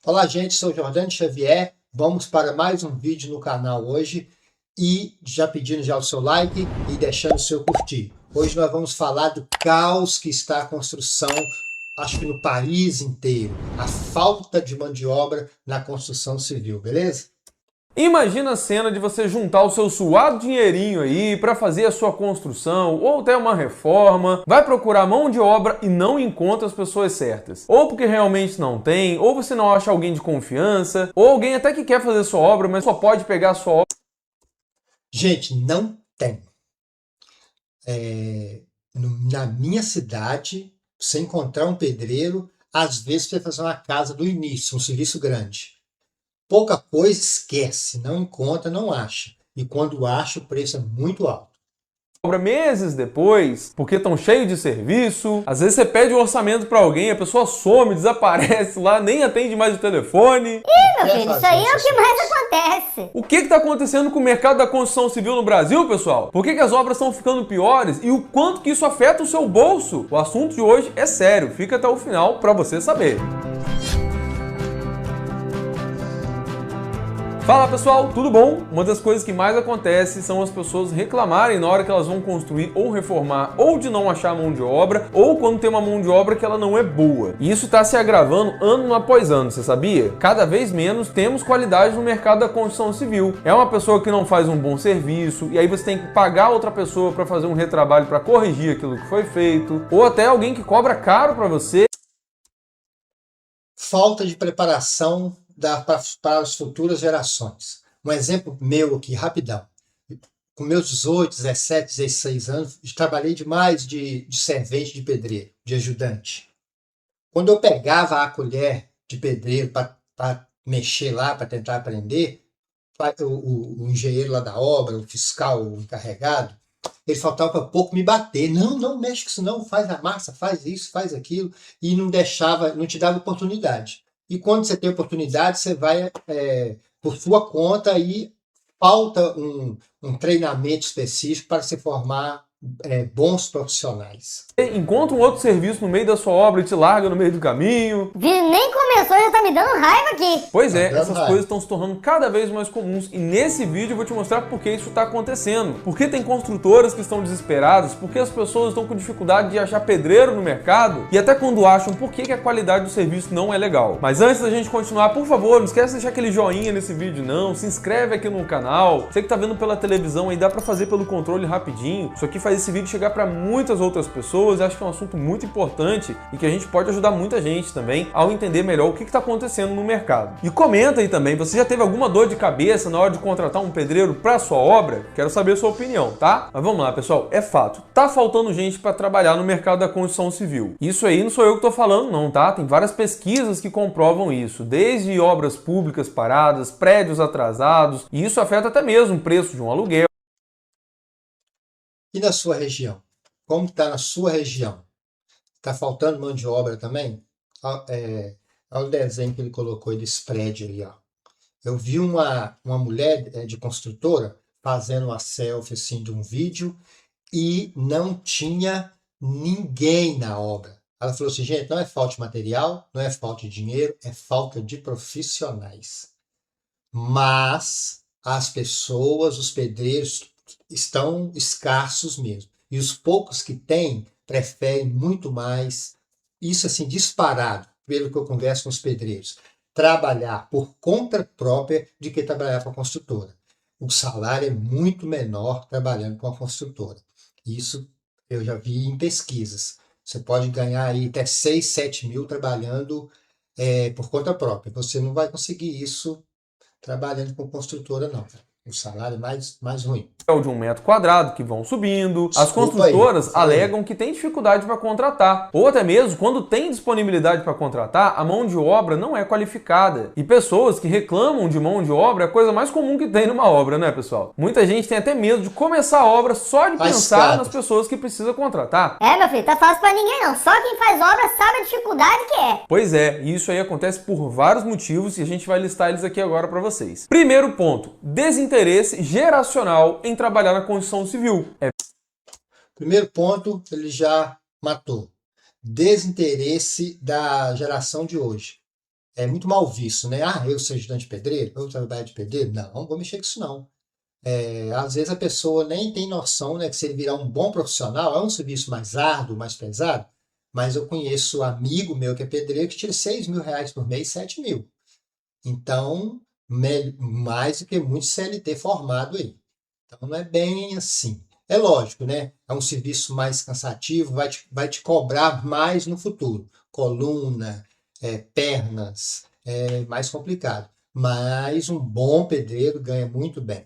Olá, gente, sou Jordano Xavier. Vamos para mais um vídeo no canal hoje e já pedindo já o seu like e deixando o seu curtir. Hoje nós vamos falar do caos que está a construção, acho que no país inteiro, a falta de mão de obra na construção civil, beleza? Imagina a cena de você juntar o seu suado dinheirinho aí para fazer a sua construção ou até uma reforma, vai procurar mão de obra e não encontra as pessoas certas. Ou porque realmente não tem, ou você não acha alguém de confiança, ou alguém até que quer fazer sua obra, mas só pode pegar a sua obra. Gente, não tem. Na minha cidade, você encontrar um pedreiro, às vezes você vai fazer uma casa do início, um serviço grande. Pouca coisa, esquece, não encontra, não acha. E quando acha, o preço é muito alto. Meses depois, porque estão cheios de serviço. Às vezes você pede um orçamento para alguém, a pessoa some, desaparece lá, nem atende mais o telefone. Meu filho, isso aí é o que mais acontece. O que está acontecendo com o mercado da construção civil no Brasil, pessoal? Por que as obras estão ficando piores e o quanto que isso afeta o seu bolso? O assunto de hoje é sério, fica até o final para você saber. Fala pessoal, tudo bom? Uma das coisas que mais acontece são as pessoas reclamarem na hora que elas vão construir ou reformar, ou de não achar mão de obra, ou quando tem uma mão de obra que ela não é boa. E isso está se agravando ano após ano, você sabia? Cada vez menos temos qualidade no mercado da construção civil. É uma pessoa que não faz um bom serviço, e aí você tem que pagar outra pessoa para fazer um retrabalho para corrigir aquilo que foi feito, ou até alguém que cobra caro para você. Falta de preparação para as futuras gerações. Um exemplo meu aqui, rapidão. Com meus 18, 17, 16 anos, trabalhei demais de servente de pedreiro, de ajudante. Quando eu pegava a colher de pedreiro para mexer lá, para tentar aprender, o engenheiro lá da obra, o fiscal, o encarregado, ele faltava pouco me bater. Não, não mexe com isso não, faz a massa, faz isso, faz aquilo, e não deixava, não te dava oportunidade. E quando você tem oportunidade, você vai por sua conta e falta um treinamento específico para se formar bons profissionais. Encontra um outro serviço no meio da sua obra e te larga no meio do caminho. Nem começou e já tá me dando raiva aqui. Pois é, essas coisas estão se tornando cada vez mais comuns e nesse vídeo eu vou te mostrar por que isso está acontecendo. Porque tem construtoras que estão desesperadas, porque as pessoas estão com dificuldade de achar pedreiro no mercado e até quando acham por que a qualidade do serviço não é legal. Mas antes da gente continuar, por favor, não esquece de deixar aquele joinha nesse vídeo não, se inscreve aqui no canal. Você que tá vendo pela televisão aí, dá pra fazer pelo controle rapidinho. Isso aqui faz esse vídeo chegar para muitas outras pessoas. Acho que é um assunto muito importante e que a gente pode ajudar muita gente também ao entender melhor o que está acontecendo no mercado. E comenta aí também, você já teve alguma dor de cabeça na hora de contratar um pedreiro para sua obra? Quero saber a sua opinião, tá? Mas vamos lá, pessoal, é fato. Tá faltando gente para trabalhar no mercado da construção civil. Isso aí não sou eu que tô falando não, tá? Tem várias pesquisas que comprovam isso, desde obras públicas paradas, prédios atrasados, e isso afeta até mesmo o preço de um aluguel. E na sua região? Como está na sua região? Está faltando mão de obra também? Olha o desenho que ele colocou desse prédio ali. Ó. Eu vi uma mulher de construtora fazendo uma selfie assim, de um vídeo e não tinha ninguém na obra. Ela falou assim, gente, não é falta de material, não é falta de dinheiro, é falta de profissionais. Mas as pessoas, os pedreiros, estão escassos mesmo. E os poucos que têm preferem muito mais, isso assim, disparado, pelo que eu converso com os pedreiros, trabalhar por conta própria de que trabalhar para a construtora. O salário é muito menor trabalhando com a construtora. Isso eu já vi em pesquisas. Você pode ganhar aí até 6, 7 mil trabalhando por conta própria. Você não vai conseguir isso trabalhando com construtora, não. O salário é mais ruim. De 1 metro quadrado que vão subindo. As Desculpa construtoras aí. alegam que tem dificuldade para contratar, ou até mesmo quando tem disponibilidade para contratar, a mão de obra não é qualificada. E pessoas que reclamam de mão de obra é a coisa mais comum que tem numa obra, né, pessoal? Muita gente tem até medo de começar a obra só de pensar nas pessoas que precisa contratar. Meu filho, tá fácil pra ninguém não. Só quem faz obra sabe a dificuldade que é. Pois é, e isso aí acontece por vários motivos e a gente vai listar eles aqui agora para vocês. Primeiro ponto, desinteresse geracional em trabalhar na construção civil. Primeiro ponto, ele já matou. Desinteresse da geração de hoje. é muito mal visto, né? Ah, eu sou ajudante de pedreiro, eu trabalho de pedreiro? Não vou mexer com isso não. Às vezes a pessoa nem tem noção, né, que se ele virar um bom profissional, é um serviço mais árduo, mais pesado, mas eu conheço um amigo meu que é pedreiro que tira R$ 6.000 por mês, 7.000. Então, mais do que muito CLT formado aí. Então, não é bem assim. É lógico, né? É um serviço mais cansativo, vai te cobrar mais no futuro. Coluna, pernas, é mais complicado. Mas um bom pedreiro ganha muito bem.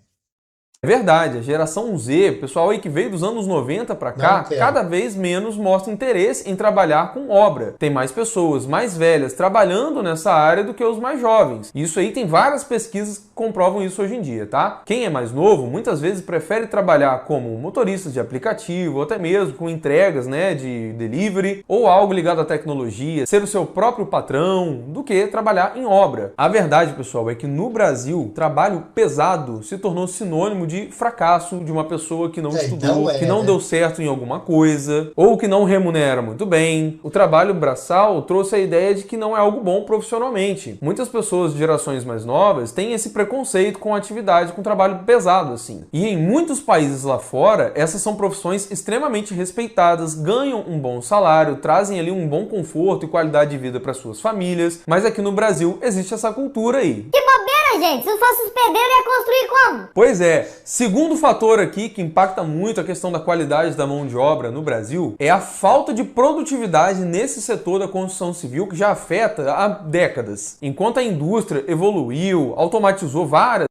É verdade, a geração Z, pessoal aí que veio dos anos 90 para cá, Não quero. cada vez menos mostra interesse em trabalhar com obra. Tem mais pessoas mais velhas trabalhando nessa área do que os mais jovens. Isso aí tem várias pesquisas que comprovam isso hoje em dia, tá? Quem é mais novo, muitas vezes prefere trabalhar como motorista de aplicativo, ou até mesmo com entregas, né, de delivery, ou algo ligado à tecnologia, ser o seu próprio patrão, do que trabalhar em obra. A verdade, pessoal, é que no Brasil, trabalho pesado se tornou sinônimo de fracasso, de uma pessoa que não estudou, que não deu certo em alguma coisa, ou que não remunera muito bem. O trabalho braçal trouxe a ideia de que não é algo bom profissionalmente. Muitas pessoas de gerações mais novas têm esse preconceito com a atividade, com trabalho pesado assim. E em muitos países lá fora, essas são profissões extremamente respeitadas, ganham um bom salário, trazem ali um bom conforto e qualidade de vida para suas famílias, mas aqui no Brasil existe essa cultura aí. Que bobeira, gente! Se não fosse os pedreiros, ia construir como? Pois é, segundo fator aqui que impacta muito a questão da qualidade da mão de obra no Brasil é a falta de produtividade nesse setor da construção civil que já afeta há décadas. Enquanto a indústria evoluiu, automatizou várias...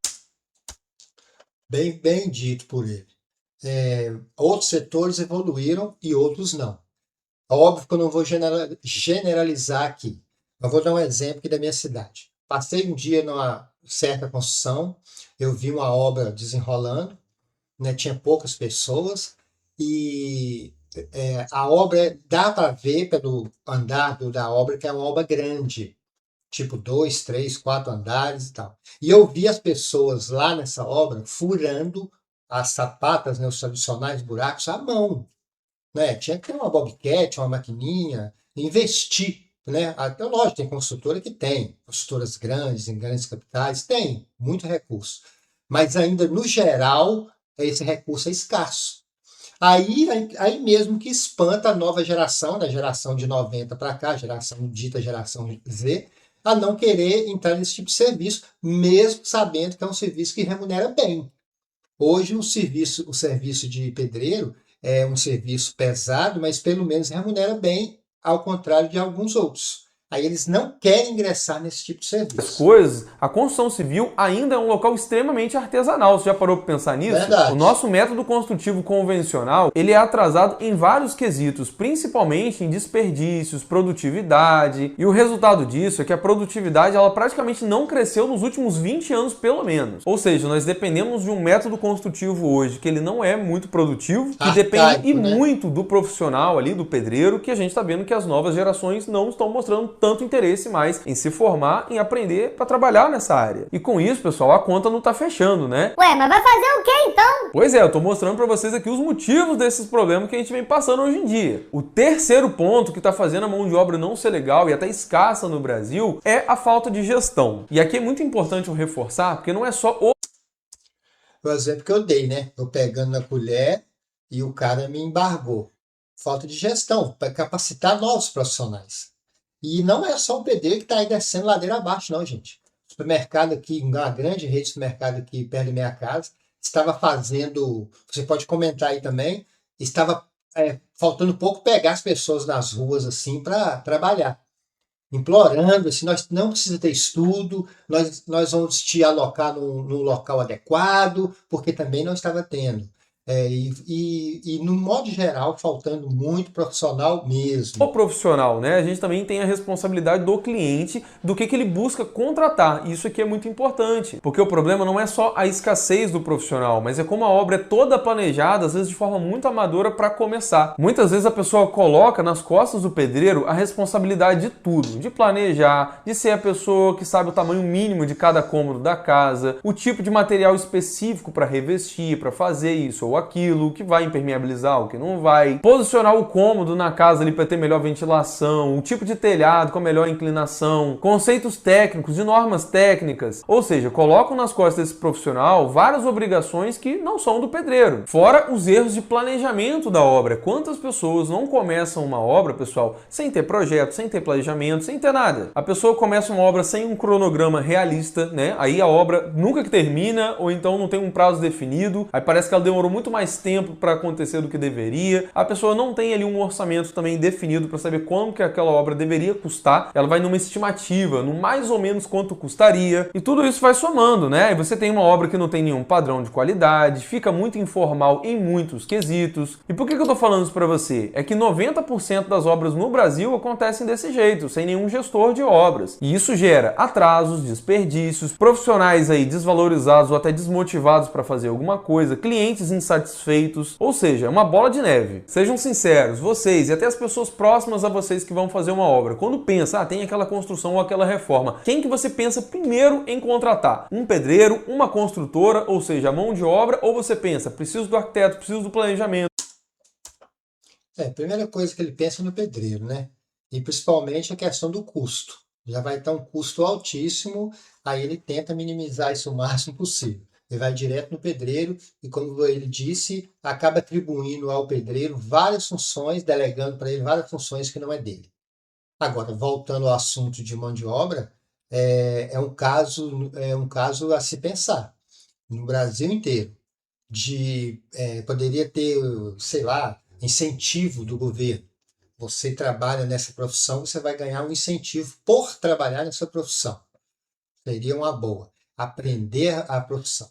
Bem dito por ele. Outros setores evoluíram e outros não. Óbvio que eu não vou generalizar aqui, mas vou dar um exemplo aqui da minha cidade. Passei um dia numa certa construção, eu vi uma obra desenrolando, né, tinha poucas pessoas e a obra, dá para ver pelo andar da obra que é uma obra grande, tipo 2, 3, 4 andares e tal. E eu vi as pessoas lá nessa obra furando as sapatas, né, os tradicionais buracos à mão. Né? Tinha que ter uma bobcat, uma maquininha, investir. Né? Até lógico, tem construtora que tem, construtoras grandes, em grandes capitais, tem muito recurso. Mas ainda, no geral, esse recurso é escasso. Aí mesmo que espanta a nova geração, da geração de 90 para cá, dita geração Z, a não querer entrar nesse tipo de serviço, mesmo sabendo que é um serviço que remunera bem. Hoje o serviço de pedreiro é um serviço pesado, mas pelo menos remunera bem, ao contrário de alguns outros. Aí eles não querem ingressar nesse tipo de serviço. A construção civil ainda é um local extremamente artesanal. Você já parou para pensar nisso? Verdade. O nosso método construtivo convencional, ele é atrasado em vários quesitos, principalmente em desperdícios, produtividade. E o resultado disso é que a produtividade ela praticamente não cresceu nos últimos 20 anos, pelo menos. Ou seja, nós dependemos de um método construtivo hoje que ele não é muito produtivo, que depende muito do profissional ali, do pedreiro, que a gente está vendo que as novas gerações não estão mostrando tanto interesse mais em se formar, em aprender para trabalhar nessa área. E com isso, pessoal, a conta não tá fechando, né? Ué, mas vai fazer o quê então? Pois é, eu tô mostrando para vocês aqui os motivos desses problemas que a gente vem passando hoje em dia. O terceiro ponto que tá fazendo a mão de obra não ser legal e até escassa no Brasil é a falta de gestão. E aqui é muito importante eu reforçar, porque não é só O exemplo que eu dei, né? Eu pegando na colher e o cara me embargou. Falta de gestão, para capacitar novos profissionais. E não é só o pedreiro que está aí descendo ladeira abaixo, não, gente. O supermercado aqui, uma grande rede de supermercado aqui perto da minha casa, estava fazendo, você pode comentar aí também, estava faltando pouco pegar as pessoas nas ruas assim para trabalhar. Implorando, assim, nós não precisa ter estudo, nós vamos te alocar num local adequado, porque também não estava tendo. E no modo geral, faltando muito profissional mesmo. O profissional, né? A gente também tem a responsabilidade do cliente, do que ele busca contratar. Isso aqui é muito importante, porque o problema não é só a escassez do profissional, mas é como a obra é toda planejada, às vezes de forma muito amadora para começar. Muitas vezes a pessoa coloca nas costas do pedreiro a responsabilidade de tudo, de planejar, de ser a pessoa que sabe o tamanho mínimo de cada cômodo da casa, o tipo de material específico para revestir, para fazer isso ou ou aquilo, o que vai impermeabilizar, o que não vai, posicionar o cômodo na casa ali para ter melhor ventilação, o tipo de telhado com a melhor inclinação, conceitos técnicos, de normas técnicas, ou seja, colocam nas costas desse profissional várias obrigações que não são do pedreiro. Fora os erros de planejamento da obra. Quantas pessoas não começam uma obra, pessoal, sem ter projeto, sem ter planejamento, sem ter nada? A pessoa começa uma obra sem um cronograma realista, né? Aí a obra nunca que termina, ou então não tem um prazo definido, aí parece que ela demorou muito mais tempo para acontecer do que deveria. A pessoa não tem ali um orçamento também definido para saber quanto que aquela obra deveria custar. Ela vai numa estimativa, no mais ou menos quanto custaria, e tudo isso vai somando, né? E você tem uma obra que não tem nenhum padrão de qualidade, fica muito informal em muitos quesitos. E por que eu tô falando isso para você? É que 90% das obras no Brasil acontecem desse jeito, sem nenhum gestor de obras. E isso gera atrasos, desperdícios, profissionais aí desvalorizados ou até desmotivados para fazer alguma coisa, clientes insatisfeitos, ou seja, é uma bola de neve. Sejam sinceros, vocês e até as pessoas próximas a vocês que vão fazer uma obra, quando pensa, tem aquela construção ou aquela reforma, quem que você pensa primeiro em contratar? Um pedreiro, uma construtora, ou seja, a mão de obra, ou você pensa, preciso do arquiteto, preciso do planejamento? A primeira coisa que ele pensa é no pedreiro, né? E principalmente a questão do custo. Já vai estar um custo altíssimo, aí ele tenta minimizar isso o máximo possível. Ele vai direto no pedreiro e, como ele disse, acaba atribuindo ao pedreiro várias funções, delegando para ele várias funções que não é dele. Agora, voltando ao assunto de mão de obra, é um caso a se pensar. No Brasil inteiro, poderia ter, sei lá, incentivo do governo. Você trabalha nessa profissão, você vai ganhar um incentivo por trabalhar nessa profissão. Seria uma boa. Aprender a profissão.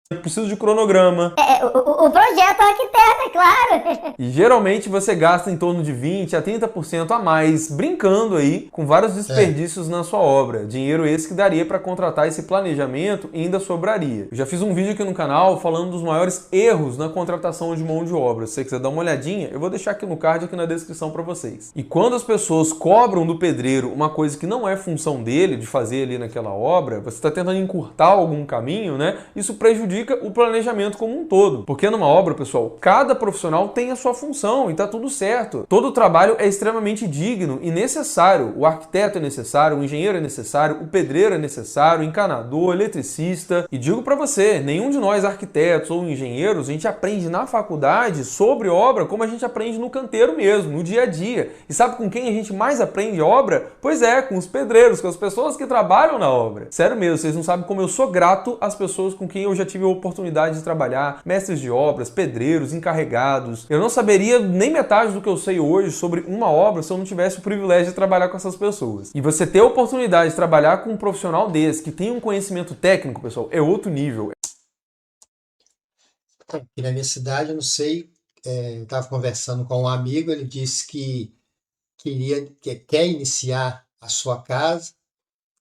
Eu preciso de cronograma. O projeto arquiteto, é claro. E geralmente você gasta em torno de 20 a 30% a mais, brincando aí com vários desperdícios na sua obra. Dinheiro esse que daria para contratar esse planejamento e ainda sobraria. Eu já fiz um vídeo aqui no canal falando dos maiores erros na contratação de mão de obra. Se você quiser dar uma olhadinha, eu vou deixar aqui no card, aqui na descrição para vocês. E quando as pessoas cobram do pedreiro uma coisa que não é função dele, de fazer ali naquela obra, você está tentando encurtar algum caminho, né? Isso prejudica o planejamento como um todo. Porque numa obra, pessoal, cada profissional tem a sua função e tá tudo certo. Todo trabalho é extremamente digno e necessário. O arquiteto é necessário, o engenheiro é necessário, o pedreiro é necessário, o encanador, o eletricista. E digo para você, nenhum de nós arquitetos ou engenheiros, a gente aprende na faculdade sobre obra como a gente aprende no canteiro mesmo, no dia a dia. E sabe com quem a gente mais aprende obra? Pois é, com os pedreiros, com as pessoas que trabalham na obra. Sério mesmo, vocês não sabem como eu sou grato às pessoas com quem eu já tive a oportunidade de trabalhar, mestres de obras, pedreiros, encarregados. Eu não saberia nem metade do que eu sei hoje sobre uma obra se eu não tivesse o privilégio de trabalhar com essas pessoas. E você ter a oportunidade de trabalhar com um profissional desse, que tem um conhecimento técnico, pessoal, é outro nível. Aqui na minha cidade, eu não sei, eu estava conversando com um amigo, ele disse que quer iniciar a sua casa,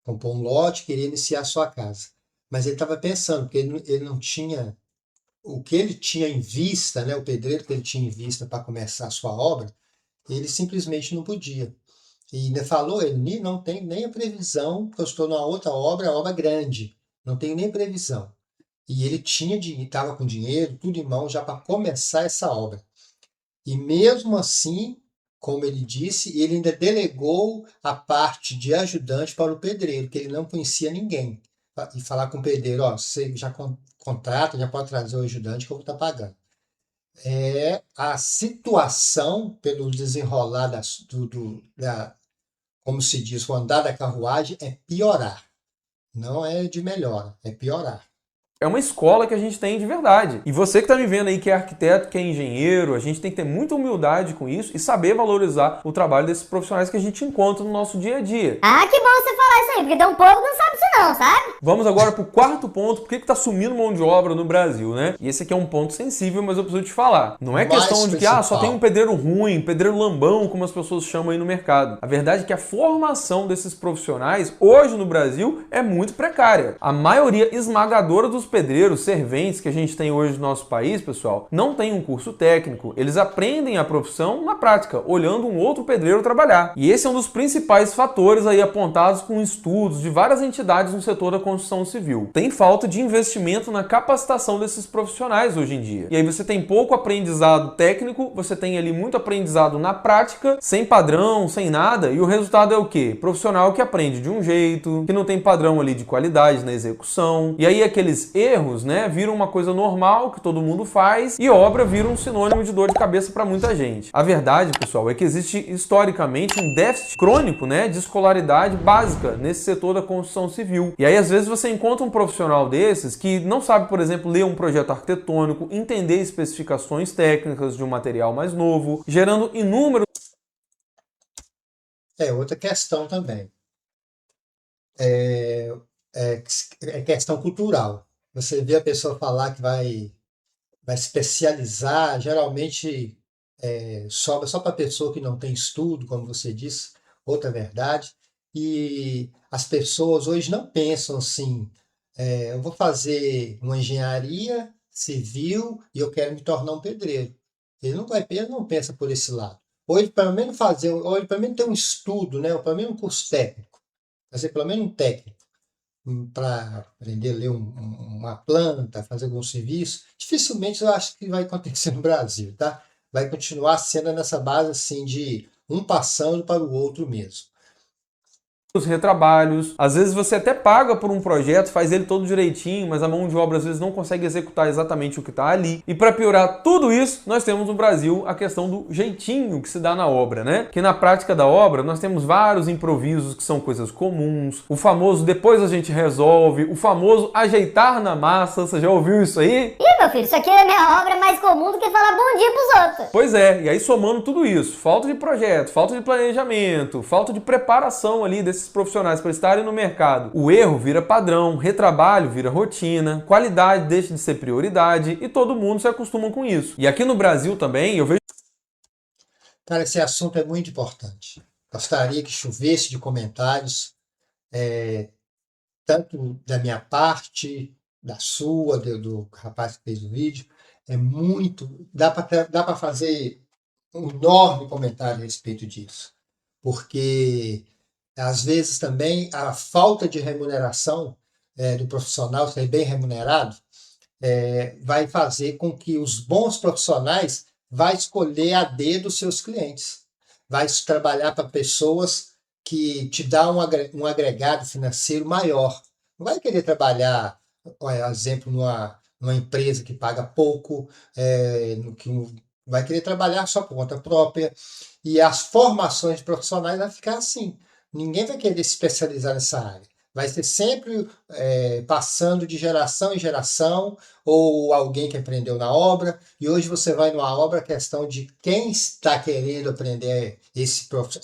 comprou um lote, queria iniciar a sua casa. Mas ele estava pensando, porque ele não tinha o que ele tinha em vista, né, o pedreiro que ele tinha em vista para começar a sua obra, ele simplesmente não podia. E ainda falou, ele não tem nem a previsão, porque eu estou numa outra obra grande, não tenho nem previsão. E ele estava com dinheiro, tudo em mão já para começar essa obra. E mesmo assim, como ele disse, ele ainda delegou a parte de ajudante para o pedreiro, que ele não conhecia ninguém. E falar com o pedreiro, você já contrata, já pode trazer o ajudante que eu vou estar pagando. A situação, pelo desenrolar como se diz, o andar da carruagem, é piorar. Não é de melhora, é piorar. É uma escola que a gente tem de verdade. E você que está me vendo aí que é arquiteto, que é engenheiro, a gente tem que ter muita humildade com isso e saber valorizar o trabalho desses profissionais que a gente encontra no nosso dia a dia. Ah, que bom você falar isso aí, porque tem um povo que não sabe isso não, sabe? Vamos agora para o quarto ponto, por que está sumindo mão de obra no Brasil, né? E esse aqui é um ponto sensível, mas eu preciso te falar. Não é questão de que só tem um pedreiro ruim, pedreiro lambão, como as pessoas chamam aí no mercado. A verdade é que a formação desses profissionais, hoje no Brasil, é muito precária. A maioria esmagadora dos pedreiros, serventes que a gente tem hoje no nosso país, pessoal, não tem um curso técnico. Eles aprendem a profissão na prática, olhando um outro pedreiro trabalhar. E esse é um dos principais fatores aí apontados com estudos de várias entidades oportunidades no setor da construção civil. Tem falta de investimento na capacitação desses profissionais hoje em dia. E aí você tem pouco aprendizado técnico, você tem ali muito aprendizado na prática, sem padrão, sem nada, e o resultado é o quê? Profissional que aprende de um jeito, que não tem padrão ali de qualidade na execução, e aí aqueles erros, né, viram uma coisa normal que todo mundo faz, e obra vira um sinônimo de dor de cabeça para muita gente. A verdade, pessoal, é que existe historicamente um déficit crônico, né, de escolaridade básica nesse setor da construção civil. E aí às vezes você encontra um profissional desses que não sabe, por exemplo, ler um projeto arquitetônico, entender especificações técnicas de um material mais novo, gerando inúmeros... Outra questão também. É, é questão cultural. Você vê a pessoa falar que vai especializar, geralmente sobra só para a pessoa que não tem estudo, como você disse, outra verdade. E as pessoas hoje não pensam assim, eu vou fazer uma engenharia civil e eu quero me tornar um pedreiro. Ele não pensa por esse lado. Ou ele pelo menos ter um estudo, né? Ou pelo menos um curso técnico, fazer pelo menos um técnico para aprender a ler uma planta, fazer algum serviço. Dificilmente eu acho que vai acontecer no Brasil, tá? Vai continuar sendo nessa base assim de um passando para o outro mesmo. Os retrabalhos, às vezes você até paga por um projeto, faz ele todo direitinho, mas a mão de obra às vezes não consegue executar exatamente o que está ali. E para piorar tudo isso, nós temos no Brasil a questão do jeitinho que se dá na obra, né? Que na prática da obra nós temos vários improvisos que são coisas comuns, o famoso depois a gente resolve, o famoso ajeitar na massa, você já ouviu isso aí? Ih, meu filho, isso aqui é minha obra mais comum do que falar bom dia pros outros. Pois é, e aí somando tudo isso, falta de projeto, falta de planejamento, falta de preparação ali desses profissionais para estarem no mercado, o erro vira padrão, retrabalho vira rotina, qualidade deixa de ser prioridade e todo mundo se acostuma com isso. E aqui no Brasil também eu vejo... Cara, esse assunto é muito importante. Gostaria que chovesse de comentários, tanto da minha parte, da sua, do rapaz que fez o vídeo. É muito... Dá para fazer um enorme comentário a respeito disso. Porque às vezes também a falta de remuneração do profissional ser bem remunerado vai fazer com que os bons profissionais vá escolher a dedo os seus clientes. Vai trabalhar para pessoas que te dão um agregado financeiro maior. Não vai querer trabalhar, por exemplo, numa empresa que paga pouco, vai querer trabalhar só por conta própria. E as formações profissionais vão ficar assim. Ninguém vai querer se especializar nessa área. Vai ser sempre passando de geração em geração, ou alguém que aprendeu na obra. E hoje você vai numa obra, a questão de quem está querendo aprender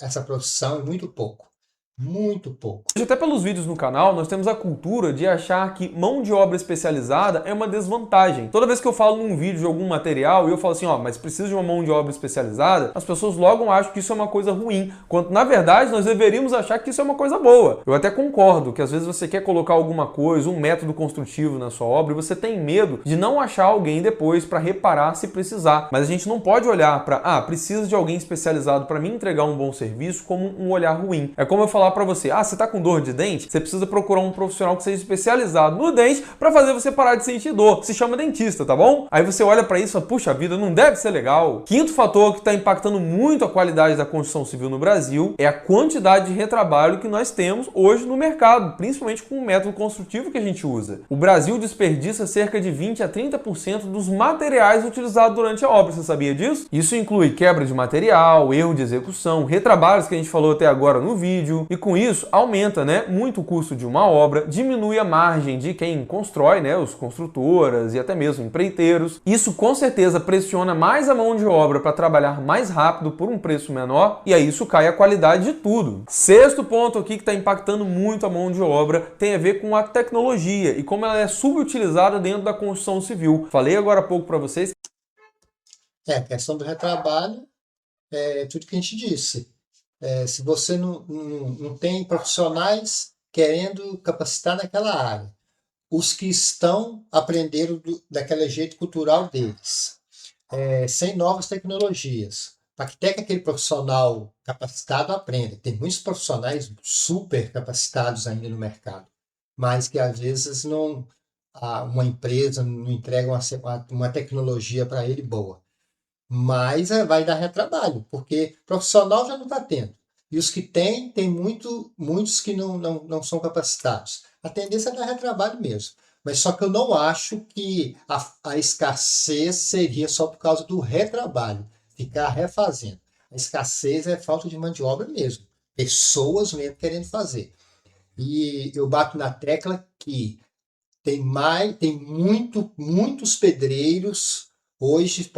essa profissão é muito pouco. Muito pouco. Hoje, até pelos vídeos no canal, nós temos a cultura de achar que mão de obra especializada é uma desvantagem. Toda vez que eu falo num vídeo de algum material e eu falo assim, mas precisa de uma mão de obra especializada, as pessoas logo acham que isso é uma coisa ruim, quando na verdade nós deveríamos achar que isso é uma coisa boa. Eu até concordo que às vezes você quer colocar alguma coisa, um método construtivo na sua obra e você tem medo de não achar alguém depois para reparar se precisar. Mas a gente não pode olhar para, precisa de alguém especializado para me entregar um bom serviço como um olhar ruim. É como eu falar para você, você tá com dor de dente? Você precisa procurar um profissional que seja especializado no dente para fazer você parar de sentir dor. Se chama dentista, tá bom? Aí você olha para isso e fala, puxa vida, não deve ser legal. Quinto fator que está impactando muito a qualidade da construção civil no Brasil é a quantidade de retrabalho que nós temos hoje no mercado, principalmente com o método construtivo que a gente usa. O Brasil desperdiça cerca de 20 a 30% dos materiais utilizados durante a obra, você sabia disso? Isso inclui quebra de material, erro de execução, retrabalhos que a gente falou até agora no vídeo, e com isso aumenta, muito o custo de uma obra, diminui a margem de quem constrói, os construtoras e até mesmo empreiteiros. Isso com certeza pressiona mais a mão de obra para trabalhar mais rápido por um preço menor, e aí isso cai a qualidade de tudo. Sexto ponto aqui que está impactando muito a mão de obra tem a ver com a tecnologia e como ela é subutilizada dentro da construção civil. Falei agora há pouco para vocês. A questão do retrabalho é tudo que a gente disse. Se você não tem profissionais querendo capacitar naquela área, os que estão aprenderam daquele jeito cultural deles, sem novas tecnologias, para que até que aquele profissional capacitado aprenda. Tem muitos profissionais super capacitados ainda no mercado, mas que às vezes não, uma empresa não entrega uma tecnologia para ele boa. Mas vai dar retrabalho, porque profissional já não está tendo. E os que tem muitos que não são capacitados. A tendência é dar retrabalho mesmo. Mas só que eu não acho que a escassez seria só por causa do retrabalho, ficar refazendo. A escassez é falta de mão de obra mesmo. Pessoas mesmo querendo fazer. E eu bato na tecla que tem muitos pedreiros. Hoje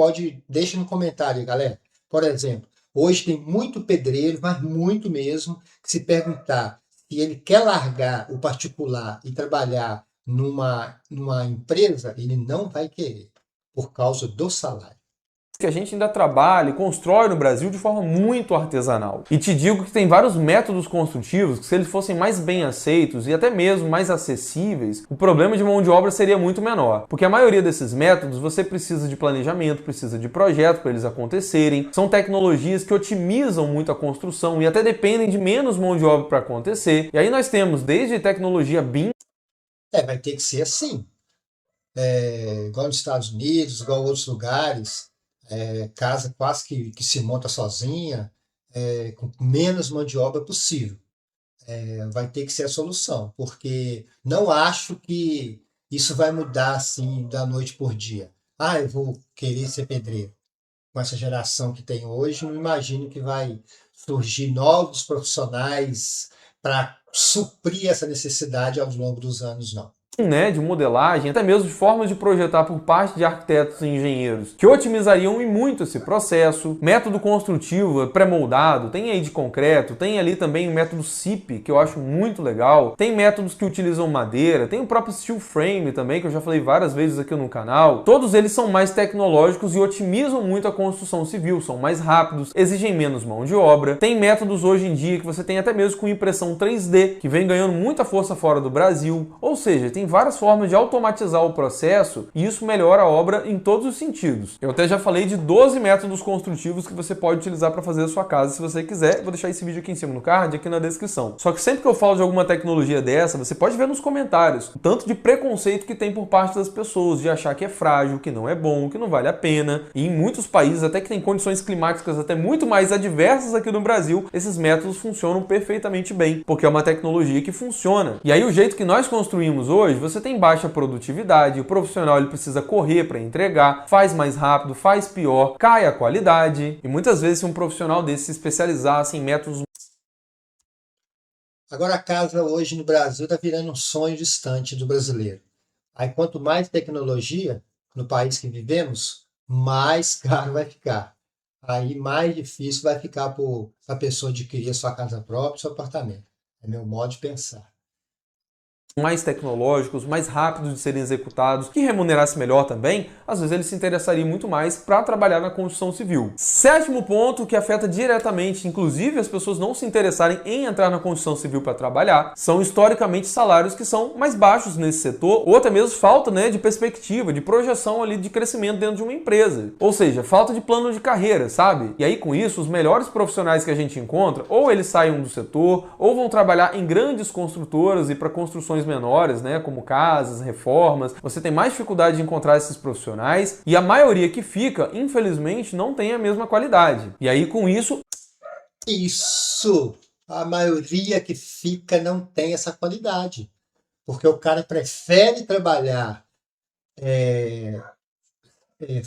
deixa no comentário aí, galera. Por exemplo, hoje tem muito pedreiro, mas muito mesmo, que se perguntar se ele quer largar o particular e trabalhar numa empresa, ele não vai querer, por causa do salário. Que a gente ainda trabalha e constrói no Brasil de forma muito artesanal. E te digo que tem vários métodos construtivos que, se eles fossem mais bem aceitos e até mesmo mais acessíveis, o problema de mão de obra seria muito menor. Porque a maioria desses métodos você precisa de planejamento, precisa de projeto para eles acontecerem, são tecnologias que otimizam muito a construção e até dependem de menos mão de obra para acontecer. E aí nós temos desde tecnologia BIM. Vai ter que ser assim. Igual nos Estados Unidos, igual em outros lugares. Casa quase que se monta sozinha, com menos mão de obra possível. Vai ter que ser a solução, porque não acho que isso vai mudar assim da noite por dia. Eu vou querer ser pedreiro. Com essa geração que tem hoje, não imagino que vai surgir novos profissionais para suprir essa necessidade ao longo dos anos, não. De modelagem, até mesmo de formas de projetar por parte de arquitetos e engenheiros, que otimizariam e muito esse processo. Método construtivo pré-moldado, tem aí de concreto, tem ali também o método CIP, que eu acho muito legal, tem métodos que utilizam madeira, tem o próprio steel frame também, que eu já falei várias vezes aqui no canal. Todos eles são mais tecnológicos e otimizam muito a construção civil, são mais rápidos, exigem menos mão de obra. Tem métodos hoje em dia que você tem até mesmo com impressão 3D, que vem ganhando muita força fora do Brasil, ou seja, tem várias formas de automatizar o processo e isso melhora a obra em todos os sentidos. Eu até já falei de 12 métodos construtivos que você pode utilizar para fazer a sua casa se você quiser. Vou deixar esse vídeo aqui em cima no card, aqui na descrição. Só que sempre que eu falo de alguma tecnologia dessa, você pode ver nos comentários o tanto de preconceito que tem por parte das pessoas, de achar que é frágil, que não é bom, que não vale a pena. E em muitos países, até que tem condições climáticas até muito mais adversas aqui no Brasil, esses métodos funcionam perfeitamente bem, porque é uma tecnologia que funciona. E aí o jeito que nós construímos hoje, você tem baixa produtividade, o profissional ele precisa correr para entregar, faz mais rápido, faz pior, cai a qualidade. E muitas vezes se um profissional desse se especializasse em métodos... Agora a casa hoje no Brasil está virando um sonho distante do brasileiro. Aí quanto mais tecnologia no país que vivemos, mais caro vai ficar. Aí mais difícil vai ficar para a pessoa adquirir a sua casa própria, seu apartamento. É meu modo de pensar. Mais tecnológicos, mais rápidos de serem executados, que remunerasse melhor também, às vezes ele se interessaria muito mais para trabalhar na construção civil. Sétimo ponto que afeta diretamente, inclusive as pessoas não se interessarem em entrar na construção civil para trabalhar, são historicamente salários que são mais baixos nesse setor, ou até mesmo falta de perspectiva, de projeção ali de crescimento dentro de uma empresa. Ou seja, falta de plano de carreira, sabe? E aí com isso, os melhores profissionais que a gente encontra, ou eles saem do setor, ou vão trabalhar em grandes construtoras e para construções menores, como casas, reformas. Você tem mais dificuldade de encontrar esses profissionais e a maioria que fica, infelizmente, não tem a mesma qualidade. E aí com isso... A maioria que fica não tem essa qualidade. Porque o cara prefere trabalhar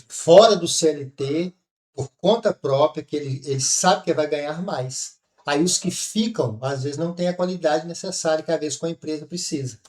fora do CLT, por conta própria, que ele sabe que vai ganhar mais. Aí os que ficam, às vezes, não têm a qualidade necessária que, às vezes, a empresa precisa.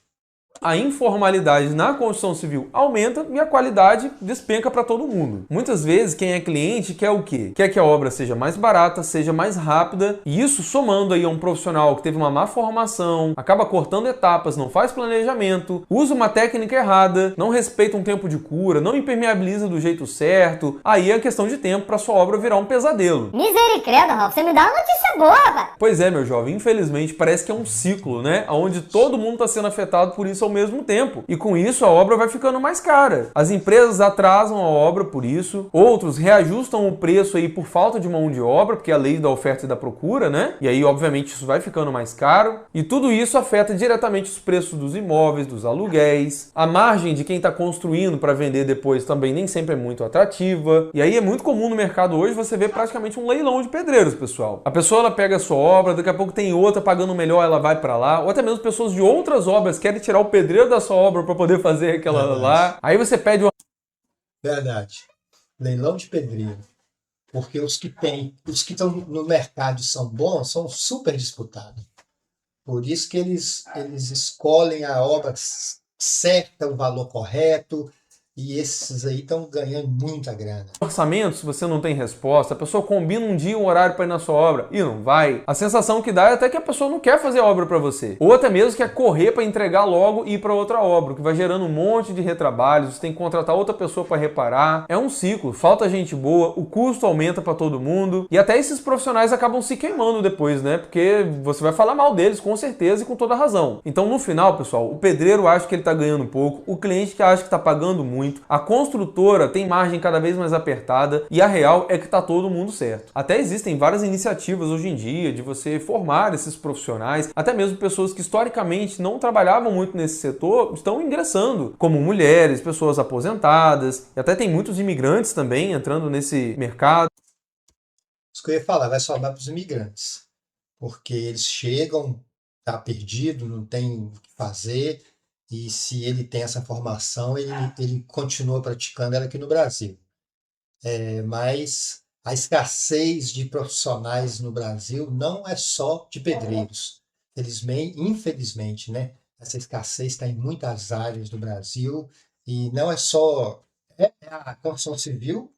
A informalidade na construção civil aumenta e a qualidade despenca para todo mundo. Muitas vezes quem é cliente quer o quê? Quer que a obra seja mais barata, seja mais rápida, e isso somando aí a um profissional que teve uma má formação, acaba cortando etapas, não faz planejamento, usa uma técnica errada, não respeita um tempo de cura, não impermeabiliza do jeito certo, aí é questão de tempo para sua obra virar um pesadelo. Misericórdia, Ralf, você me dá uma notícia boa, rapaz. Pois é, meu jovem, infelizmente parece que é um ciclo, onde todo mundo está sendo afetado por isso ao ao mesmo tempo. E com isso a obra vai ficando mais cara. As empresas atrasam a obra por isso, outros reajustam o preço aí por falta de mão de obra, porque é a lei da oferta e da procura, né? E aí, obviamente, isso vai ficando mais caro. E tudo isso afeta diretamente os preços dos imóveis, dos aluguéis. A margem de quem está construindo para vender depois também nem sempre é muito atrativa. E aí é muito comum no mercado hoje você ver praticamente um leilão de pedreiros, pessoal. A pessoa ela pega a sua obra, daqui a pouco tem outra pagando melhor, ela vai para lá. Ou até mesmo pessoas de outras obras querem tirar o pedreiro da sua obra para poder fazer aquela lá. Aí você pede uma... Verdade. Leilão de pedreiro. Porque os que estão no mercado e são bons são super disputados. Por isso que eles escolhem a obra certa, o valor correto, e esses aí estão ganhando muita grana. Orçamento, se você não tem resposta, a pessoa combina um dia, um horário para ir na sua obra e não vai. A sensação que dá é até que a pessoa não quer fazer a obra para você. Ou até mesmo quer correr para entregar logo e ir para outra obra, o que vai gerando um monte de retrabalhos, você tem que contratar outra pessoa para reparar. É um ciclo, falta gente boa, o custo aumenta para todo mundo e até esses profissionais acabam se queimando depois, né? Porque você vai falar mal deles com certeza e com toda razão. Então no final, pessoal, o pedreiro acha que ele está ganhando pouco, o cliente que acha que está pagando muito, a construtora tem margem cada vez mais apertada e a real é que está todo mundo certo. Até existem várias iniciativas hoje em dia de você formar esses profissionais, até mesmo pessoas que historicamente não trabalhavam muito nesse setor estão ingressando, como mulheres, pessoas aposentadas, e até tem muitos imigrantes também entrando nesse mercado. Isso que eu ia falar, vai sobrar para os imigrantes, porque eles chegam, tá perdido, não tem o que fazer, e se ele tem essa formação, ele continua praticando ela aqui no Brasil. Mas a escassez de profissionais no Brasil não é só de pedreiros. Infelizmente, né? Essa escassez está em muitas áreas do Brasil e não é só a construção civil,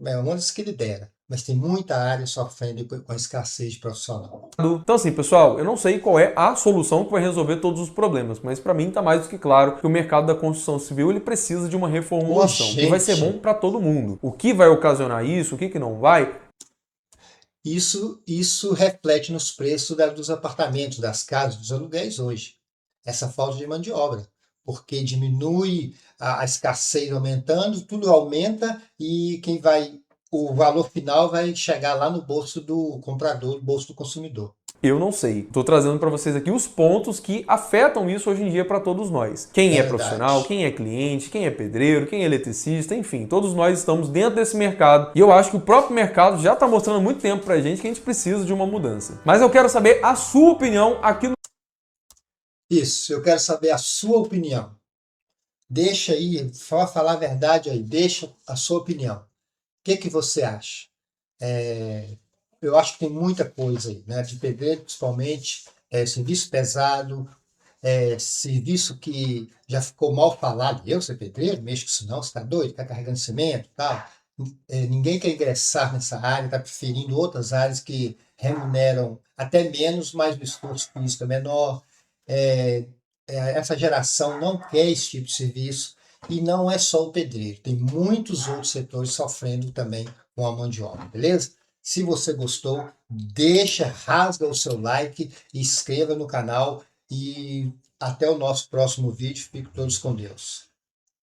é uma das que lidera, mas tem muita área sofrendo com a escassez de profissional. Então assim, pessoal, eu não sei qual é a solução que vai resolver todos os problemas, mas para mim está mais do que claro que o mercado da construção civil ele precisa de uma reformulação, que vai ser bom para todo mundo. O que vai ocasionar isso, o que não vai? Isso reflete nos preços dos apartamentos, das casas, dos aluguéis hoje. Essa falta de mão de obra, porque diminui a escassez aumentando, tudo aumenta e o valor final vai chegar lá no bolso do comprador, no bolso do consumidor. Eu não sei. Estou trazendo para vocês aqui os pontos que afetam isso hoje em dia para todos nós. Quem é profissional, quem é cliente, quem é pedreiro, quem é eletricista, enfim, todos nós estamos dentro desse mercado. E eu acho que o próprio mercado já está mostrando há muito tempo para a gente que a gente precisa de uma mudança. Mas eu quero saber a sua opinião aqui no... Isso, eu quero saber a sua opinião. Deixa aí, falar a verdade aí, deixa a sua opinião. O que você acha? Eu acho que tem muita coisa aí, né? De pedreiro, principalmente, serviço pesado, serviço que já ficou mal falado. Eu ser pedreiro, mexo com isso não, você está doido? Ficar carregando cimento e tal. Ninguém quer ingressar nessa área, está preferindo outras áreas que remuneram até menos, mas o esforço físico é menor. Essa geração não quer esse tipo de serviço e não é só o pedreiro, tem muitos outros setores sofrendo também com a mão de obra, beleza? Se você gostou, rasga o seu like, inscreva no canal e até o nosso próximo vídeo. Fiquem todos com Deus.